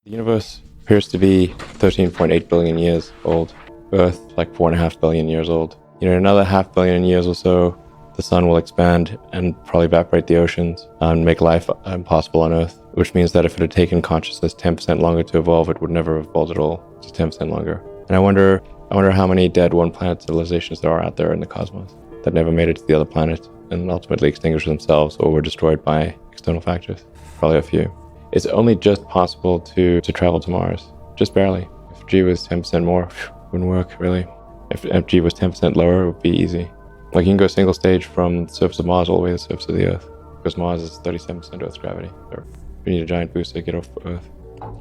The universe appears to be 13.8 billion years old. Earth, like 4.5 billion years old. In another 500 million years or so, the sun will expand and probably evaporate the oceans and make life impossible on Earth, which means that if it had taken consciousness 10% longer to evolve, it would never have evolved at all, just 10% longer. And I wonder how many dead one-planet civilizations there are out there in the cosmos that never made it to the other planet and ultimately extinguished themselves or were destroyed by external factors. Probably a few. It's only just possible to travel to Mars, just barely. If G was 10% more, wouldn't work really. If G was 10% lower, it would be easy. Like you can go single stage from the surface of Mars all the way to the surface of the Earth, because Mars is 37% Earth's gravity. So you need a giant booster to get off Earth.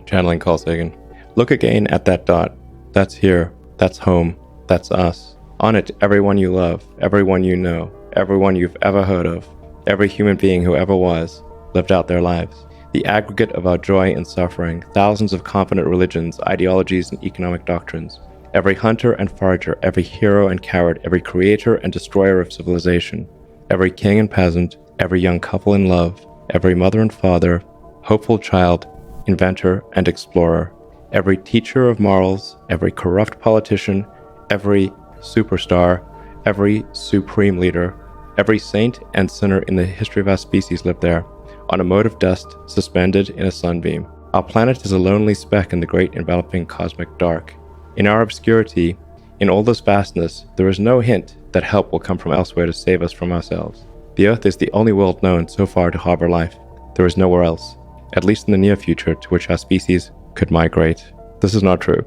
Channeling Carl Sagan. Look again at that dot. That's here. That's home. That's us. On it, everyone you love, everyone you know, everyone you've ever heard of, every human being who ever was, lived out their lives. The aggregate of our joy and suffering, thousands of confident religions, ideologies, and economic doctrines. Every hunter and forager, every hero and coward, every creator and destroyer of civilization, every king and peasant, every young couple in love, every mother and father, hopeful child, inventor and explorer, every teacher of morals, every corrupt politician, every superstar, every supreme leader, every saint and sinner in the history of our species lived there, on a mote of dust suspended in a sunbeam. Our planet is a lonely speck in the great enveloping cosmic dark. In our obscurity, in all this vastness, there is no hint that help will come from elsewhere to save us from ourselves. The Earth is the only world known so far to harbor life. There is nowhere else, at least in the near future, to which our species could migrate. This is not true.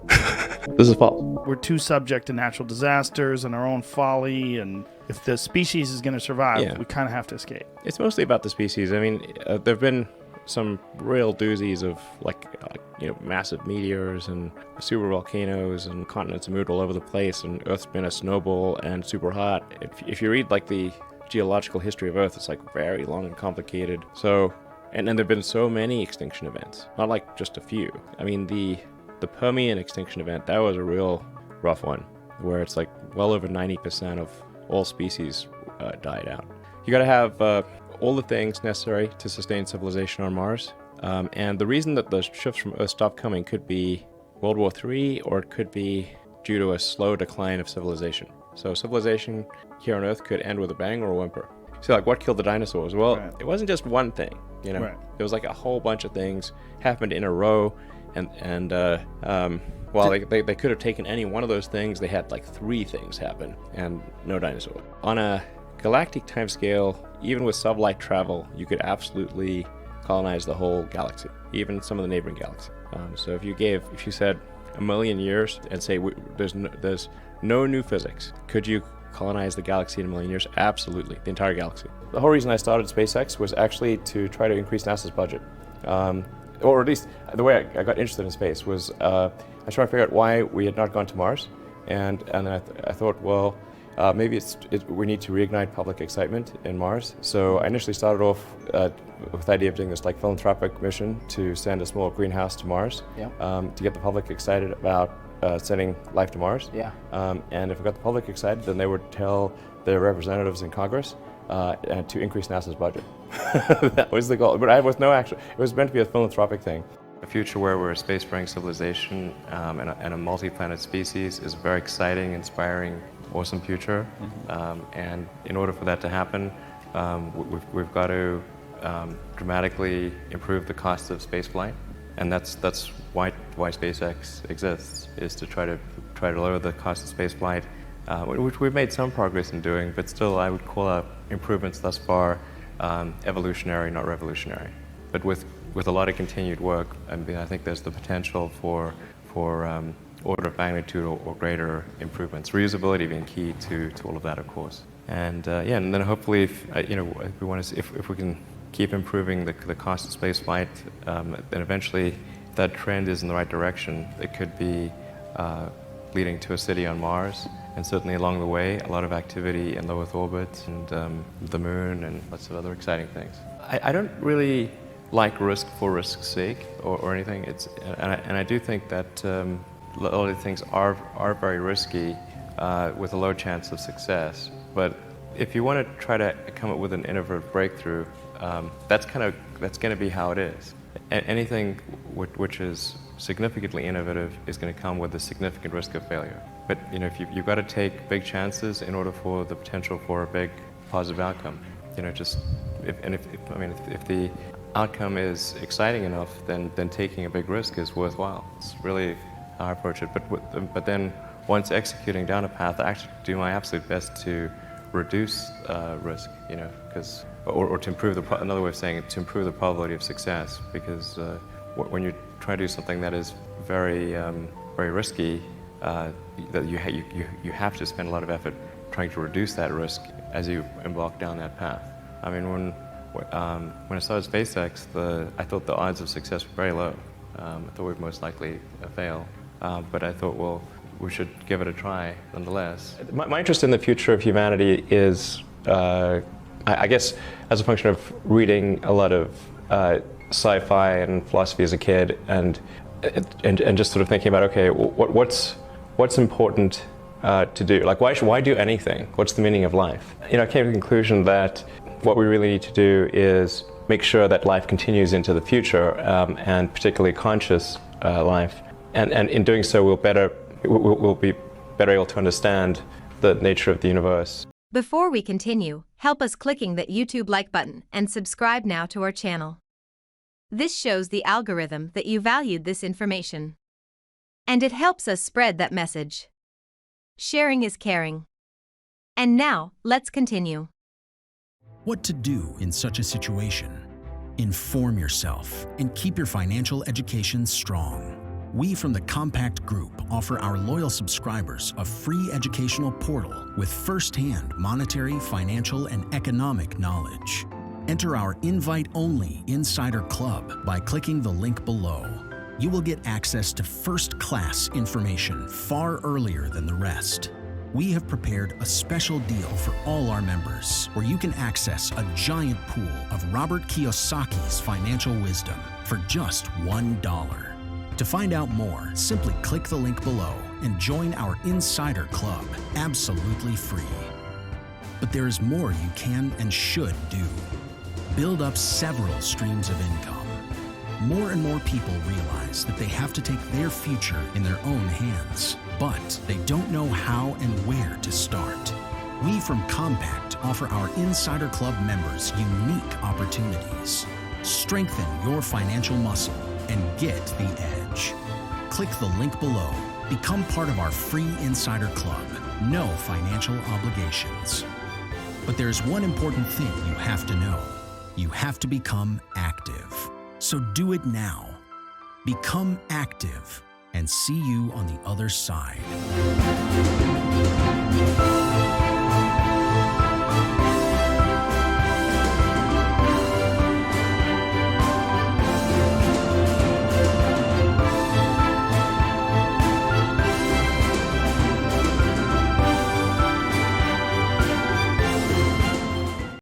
This is false. We're too subject to natural disasters and our own folly, and if the species is going to survive, we kind of have to escape. It's mostly about the species. I mean, there have been some real doozies of massive meteors and super volcanoes and continents moved all over the place, and Earth's been a snowball and super hot. If you read like the geological history of Earth, it's like very long and complicated. So, and there have been so many extinction events, not like just a few. I mean, the Permian extinction event, that was a real rough one, where it's like well over 90% of all species died out. You got to have all the things necessary to sustain civilization on Mars. And the reason that the ships from Earth stopped coming could be World War III, or it could be due to a slow decline of civilization. So civilization here on Earth could end with a bang or a whimper. So like what killed the dinosaurs? Well, It wasn't just one thing, you know. Right. It was like a whole bunch of things happened in a row, and while they could have taken any one of those things, they had like 3 things happen and no dinosaur. On a galactic timescale, even with sublight travel, you could absolutely colonize the whole galaxy, even some of the neighboring galaxies. So if you said 1 million years and say there's no new physics, could you colonize the galaxy in 1 million years? Absolutely, the entire galaxy. The whole reason I started SpaceX was actually to try to increase NASA's budget. Or at least the way I got interested in space was I was trying to figure out why we had not gone to Mars, and then I thought, well, maybe we need to reignite public excitement in Mars. So I initially started off with the idea of doing this like philanthropic mission to send a small greenhouse to Mars, to get the public excited about sending life to Mars. And if I got the public excited, then they would tell their representatives in Congress to increase NASA's budget. That was the goal, but it was meant to be a philanthropic thing. A future where we're a space-faring civilization and a multi-planet species is a very exciting, inspiring, awesome future. And in order for that to happen, we've got to dramatically improve the cost of spaceflight, and that's why SpaceX exists, is to try to lower the cost of spaceflight, which we've made some progress in doing, but still I would call out improvements thus far evolutionary, not revolutionary. But with a lot of continued work, I mean, I think there's the potential for order of magnitude or greater improvements. Reusability being key to all of that, of course. And and then hopefully, if we can keep improving the cost of spaceflight, then eventually, if that trend is in the right direction, it could be leading to a city on Mars. And certainly along the way, a lot of activity in low Earth orbit and the moon and lots of other exciting things. I don't really like risk for risk's sake or anything. And I do think that a lot of things are very risky with a low chance of success. But if you want to try to come up with an innovative breakthrough, that's going to be how it is. anything which is significantly innovative is going to come with a significant risk of failure. But if you've got to take big chances in order for the potential for a big positive outcome. If the outcome is exciting enough, then taking a big risk is worthwhile. It's really how I approach it. But then once executing down a path, I actually do my absolute best to reduce risk. Or to improve another way of saying it, to improve the probability of success. Because when you try to do something that is very very risky, that you have to spend a lot of effort trying to reduce that risk as you embark down that path. I mean, when I started SpaceX, I thought the odds of success were very low. I thought we'd most likely fail, but I thought, well, we should give it a try nonetheless. My interest in the future of humanity is, I guess, as a function of reading a lot of sci-fi and philosophy as a kid, and just sort of thinking about, okay, what's important to do? Like, why do anything? What's the meaning of life? I came to the conclusion that what we really need to do is make sure that life continues into the future, and particularly conscious life. And in doing so, we'll be better able to understand the nature of the universe. Before we continue, help us clicking that YouTube like button and subscribe now to our channel. This shows the algorithm that you valued this information. And it helps us spread that message. Sharing is caring. And now, let's continue. What to do in such a situation? Inform yourself and keep your financial education strong. We from the Compact Group offer our loyal subscribers a free educational portal with first-hand monetary, financial, and economic knowledge. Enter our invite-only Insider Club by clicking the link below. You will get access to first-class information far earlier than the rest. We have prepared a special deal for all our members where you can access a giant pool of Robert Kiyosaki's financial wisdom for just $1. To find out more, simply click the link below and join our Insider Club absolutely free. But there is more you can and should do. Build up several streams of income. More and more people realize that they have to take their future in their own hands, but they don't know how and where to start. We from Compact offer our Insider Club members unique opportunities. Strengthen your financial muscle and get the edge. Click the link below. Become part of our free Insider Club. No financial obligations. But there's one important thing you have to know. You have to become active. So do it now. Become active and see you on the other side.